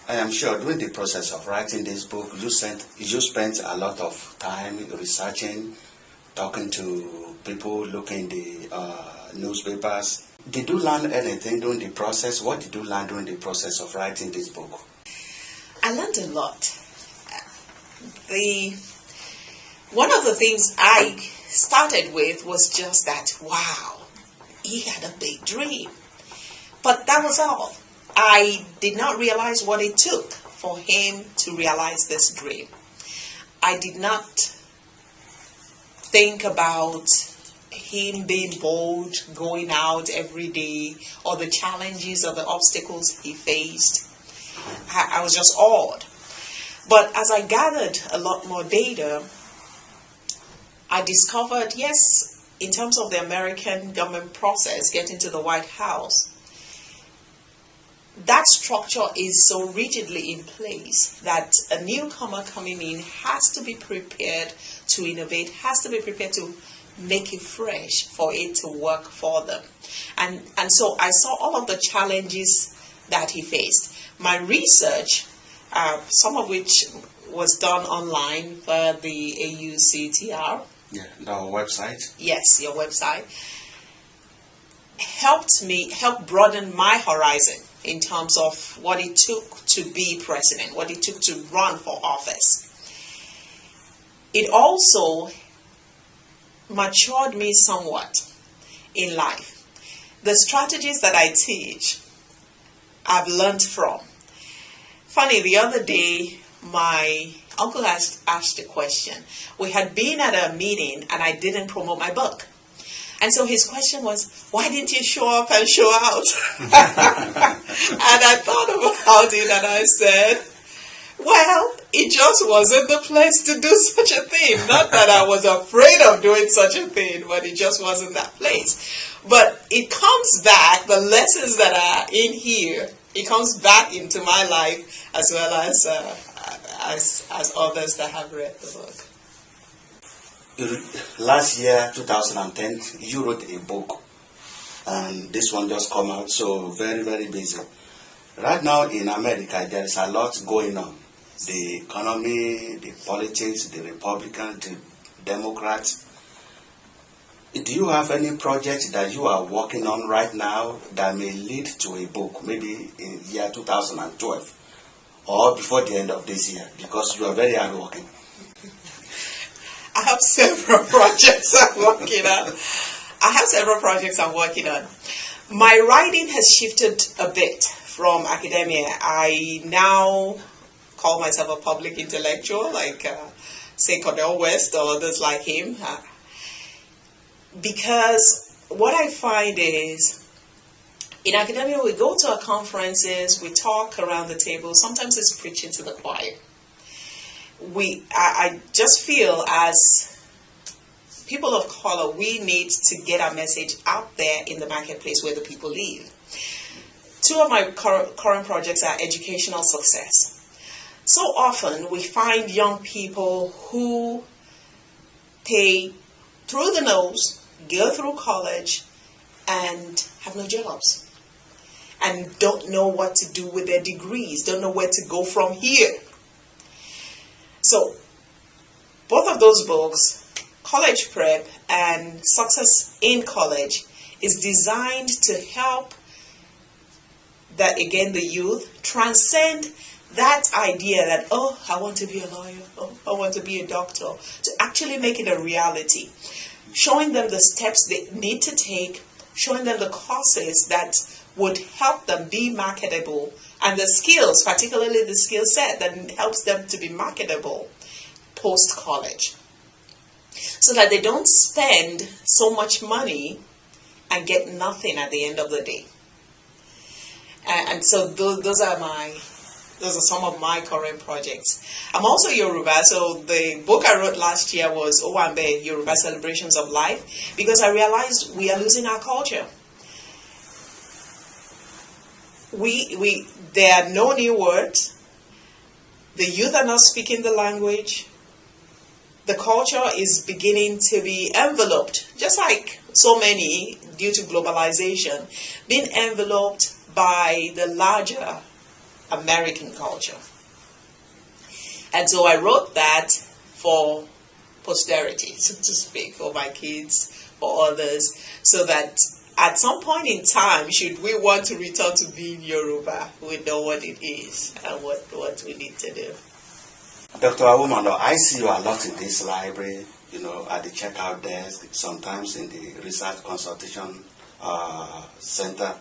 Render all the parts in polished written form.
I am sure during the process of writing this book, you spent a lot of time researching, talking to people, looking the newspapers. Did you learn anything during the process? What did you learn during the process of writing this book? I learned a lot. One of the things I started with was just that, wow, he had a big dream. But that was all. I did not realize what it took for him to realize this dream. I did not think about him being bold, going out every day, or the challenges or the obstacles he faced. I was just awed. But as I gathered a lot more data, I discovered, yes, in terms of the American government process, getting to the White House, that structure is so rigidly in place that a newcomer coming in has to be prepared to innovate, has to be prepared to make it fresh for it to work for them. And so I saw all of the challenges that he faced. My research, some of which was done online via the AUC. Yeah, our website. Yes, your website. Helped broaden my horizon in terms of what it took to be president, what it took to run for office. It also matured me somewhat in life. The strategies that I teach, I've learned from. Funny, the other day, my uncle asked a question. We had been at a meeting and I didn't promote my book. And so his question was, why didn't you show up and show out? And I thought about it and I said, well, it just wasn't the place to do such a thing. Not that I was afraid of doing such a thing, but it just wasn't that place. But it comes back, the lessons that are in here, it comes back into my life as well as others that have read the book. Last year, 2010, you wrote a book, and this one just come out, so very, very busy. Right now in America, there is a lot going on. The economy, the politics, the Republicans, the Democrats. Do you have any project that you are working on right now that may lead to a book, maybe in year 2012 or before the end of this year? Because you are very hardworking. I have several projects I'm working on. My writing has shifted a bit from academia. I now call myself a public intellectual, like say Cornel West or others like him. Because what I find is, in academia, we go to our conferences, we talk around the table. Sometimes it's preaching to the choir. I just feel as people of color, we need to get our message out there in the marketplace where the people live. Two of my current projects are educational success. So often we find young people who pay through the nose, go through college, and have no jobs, and don't know what to do with their degrees, don't know where to go from here. So, both of those books, College Prep and Success in College, is designed to help the youth transcend that idea that, oh, I want to be a lawyer, oh, I want to be a doctor, to actually make it a reality. Showing them the steps they need to take, showing them the courses that would help them be marketable, and the skills, particularly the skill set that helps them to be marketable post-college, so that they don't spend so much money and get nothing at the end of the day. And so those are some of my current projects. I'm also Yoruba, so the book I wrote last year was Owambe, Yoruba Celebrations of Life, because I realized we are losing our culture. There are no new words. The youth are not speaking the language. The culture is beginning to be enveloped, just like so many, due to globalization, being enveloped by the larger American culture. And so I wrote that for posterity, so to speak, for my kids, for others, so that at some point in time, should we want to return to being Yoruba, we know what it is and what we need to do. Dr. Awomolo, I see you a lot in this library, at the checkout desk, sometimes in the research consultation center.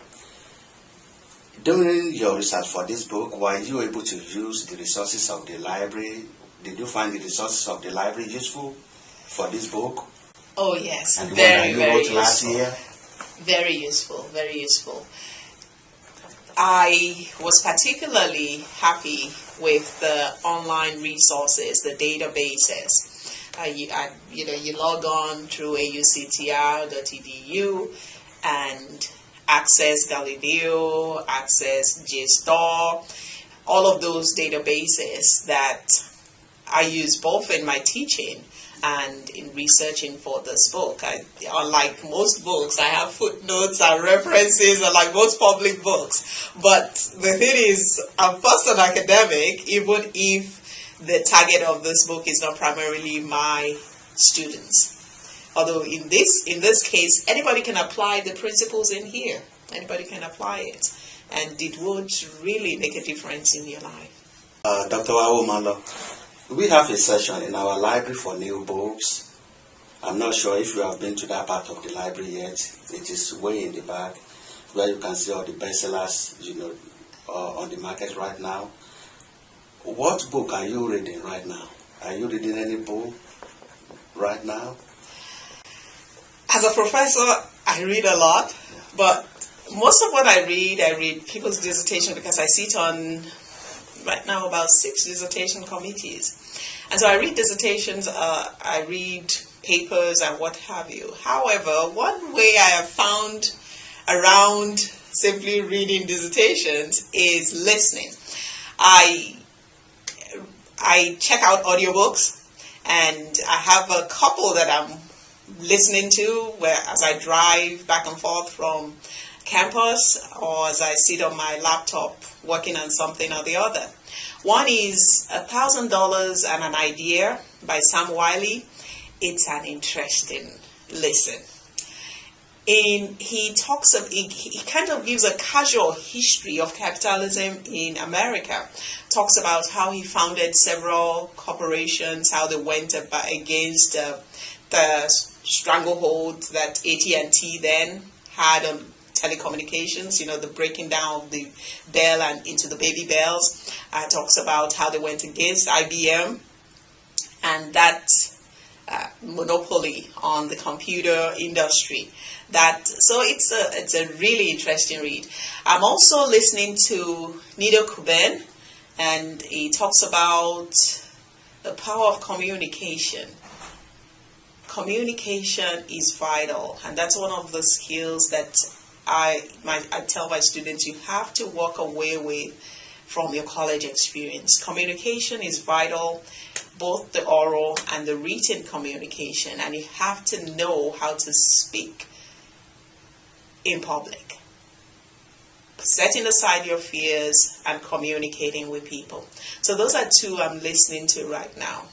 During your research for this book, were you able to use the resources of the library? Did you find the resources of the library useful for this book? Oh yes, and the very, one that you very wrote last useful. year? Very useful, very useful. I was particularly happy with the online resources, the databases. You log on through auctr.edu and access Galileo, access JSTOR, all of those databases that I use both in my teaching and in researching for this book. Unlike most books, I have footnotes and references, unlike most public books. But the thing is, I'm first an academic, even if the target of this book is not primarily my students. Although in this case, anybody can apply the principles in here. Anybody can apply it. And it would really make a difference in your life. Dr. Awomolo, we have a session in our library for new books. I'm not sure if you have been to that part of the library yet. It is way in the back where you can see all the bestsellers, on the market right now. What book are you reading right now? Are you reading any book right now? As a professor, I read a lot, but most of what I read people's dissertation because I sit on right now about 6 dissertation committees. And so I read dissertations, I read papers and what have you. However, one way I have found around simply reading dissertations is listening. I check out audiobooks, and I have a couple that I'm listening to as I drive back and forth from campus or as I sit on my laptop working on something or the other. One is $1,000 and an Idea by Sam Wiley. It's an interesting listen. He kind of gives a casual history of capitalism in America. Talks about how he founded several corporations, how they went against the stranglehold that AT&T then had on telecommunications, the breaking down of the bell and into the baby bells. Talks about how they went against IBM and that monopoly on the computer industry. So it's a really interesting read. I'm also listening to Nido Kuben, and he talks about the power of communication. Communication is vital, and that's one of the skills that I tell my students you have to walk away with from your college experience. Communication is vital, both the oral and the written communication, and you have to know how to speak in public. Setting aside your fears and communicating with people. So those are 2 I'm listening to right now.